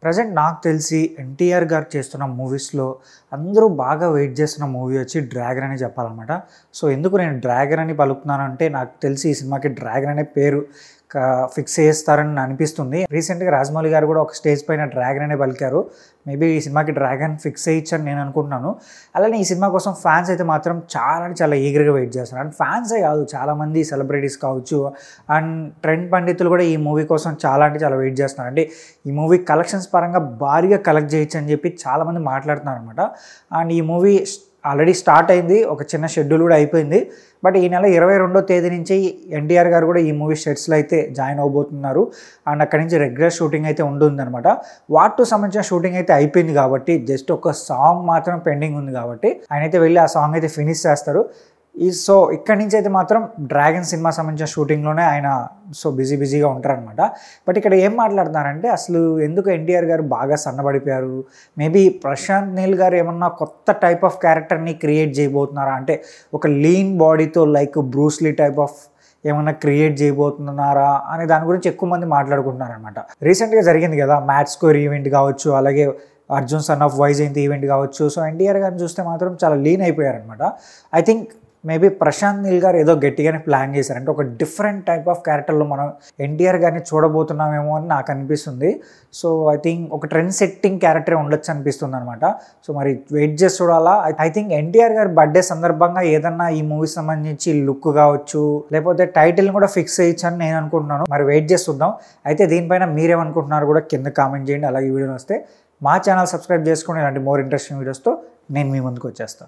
Present నాకు తెలిసి ఎన్టీఆర్ గారు చేస్తున్న మూవీస్‌లో అందరూ బాగా వెయిట్ చేస్తున్న మూవీ వచ్చి 'డ్రాగన్' అని చెప్పాలనమాట. సో, ఎందుకు నేను 'డ్రాగన్' అని పలుకుతున్నానంటే నాకు తెలిసి ఈ సినిమాకి 'డ్రాగన్' అనే పేరు ఫిక్స్ చేస్తారని అనిపిస్తుంది. రీసెంట్‌గా రాజమౌళి గారు కూడా ఒక స్టేజ్ పైన 'డ్రాగన్' అనే పలికారు. మేబీ ఈ సినిమాకి 'డ్రాగన్' ఫిక్స్ అయ్యిచ్చని నేను అనుకుంటున్నాను. అలానే ఈ సినిమా కోసం ఫ్యాన్స్ అయితే మాత్రం చాలా అంటే చాలా ఈగర్‌గా వెయిట్ చేస్తున్నారు. అండ్ ఫ్యాన్సే కాదు, చాలామంది సెలబ్రిటీస్ కావచ్చు అండ్ ట్రెండ్ పండితులు కూడా ఈ మూవీ కోసం చాలా అంటే చాలా వెయిట్ చేస్తున్నారు. అంటే ఈ మూవీ కలెక్షన్స్ పరంగా భారీగా కలెక్ట్ చేయొచ్చు అని చెప్పి చాలామంది మాట్లాడుతున్నారు అనమాట. అండ్ ఈ మూవీ ఆల్రెడీ స్టార్ట్ అయింది, ఒక చిన్న షెడ్యూల్ కూడా అయిపోయింది. బట్ ఈ నెల 22వ తేదీ నుంచి ఎన్టీఆర్ గారు కూడా ఈ మూవీ సెట్స్లో అయితే జాయిన్ అవబోతున్నారు. అండ్ అక్కడి నుంచి రెగ్యులర్ షూటింగ్ అయితే ఉంటుందన్నమాట. వార్ 2 సంబంధించిన షూటింగ్ అయితే అయిపోయింది కాబట్టి జస్ట్ ఒక సాంగ్ మాత్రం పెండింగ్ ఉంది కాబట్టి ఆయన అయితే వెళ్ళి ఆ సాంగ్ అయితే ఫినిష్ చేస్తారు. సో ఇక్కడి నుంచి అయితే మాత్రం 'డ్రాగన్' సినిమా సంబంధించిన షూటింగ్లోనే ఆయన బిజీగా ఉంటారనమాట. బట్ ఇక్కడ ఏం మాట్లాడుతున్నారంటే అసలు ఎందుకు ఎన్టీఆర్ గారు బాగా సన్నబడిపోయారు, మేబీ ప్రశాంత్ నీల్ గారు ఏమన్నా కొత్త టైప్ ఆఫ్ క్యారెక్టర్ని క్రియేట్ చేయబోతున్నారా, అంటే ఒక లీన్ బాడీతో లైక్ బ్రూస్లీ టైప్ ఆఫ్ ఏమన్నా క్రియేట్ చేయబోతున్నారా అనే దాని గురించి ఎక్కువ మంది మాట్లాడుకుంటున్నారనమాట. రీసెంట్గా జరిగింది కదా మ్యాచ్ స్కోర్ ఈవెంట్ కావచ్చు, అలాగే Arjun son of Vyjayanthi event కావచ్చు. సో ఎన్టీఆర్ గారిని చూస్తే మాత్రం చాలా లీన్ అయిపోయారనమాట. I think maybe Prashanth Neel గారు ఏదో గట్టిగానే ప్లాన్ చేశారు, అంటే ఒక డిఫరెంట్ టైప్ ఆఫ్ క్యారెక్టర్లో మనం ఎన్టీఆర్ గారిని చూడబోతున్నామేమో అని నాకు అనిపిస్తుంది. సో ఐ థింక్ ఒక ట్రెండ్ సెట్టింగ్ క్యారెక్టర్ ఉండొచ్చు అనిపిస్తుంది అనమాట. సో మరి వెయిట్ చేసి చూడాలా. ఐ థింక్ ఎన్టీఆర్ గారి బర్త్డే సందర్భంగా ఏదన్నా ఈ మూవీ సంబంధించి లుక్ కావచ్చు లేకపోతే టైటిల్ని కూడా ఫిక్స్ చేయొచ్చు అని నేను అనుకుంటున్నాను. మరి వెయిట్ చేసి చూద్దాం. అయితే దీనిపైన మీరేమనుకుంటున్నారు కూడా కింద కామెంట్ చేయండి. అలాగే వీడియోని వస్తే మా ఛానల్ సబ్స్క్రైబ్ చేసుకుని ఇలాంటి మోర్ ఇంట్రెస్టింగ్ వీడియోస్తో నేను మీ ముందుకు వచ్చేస్తాను.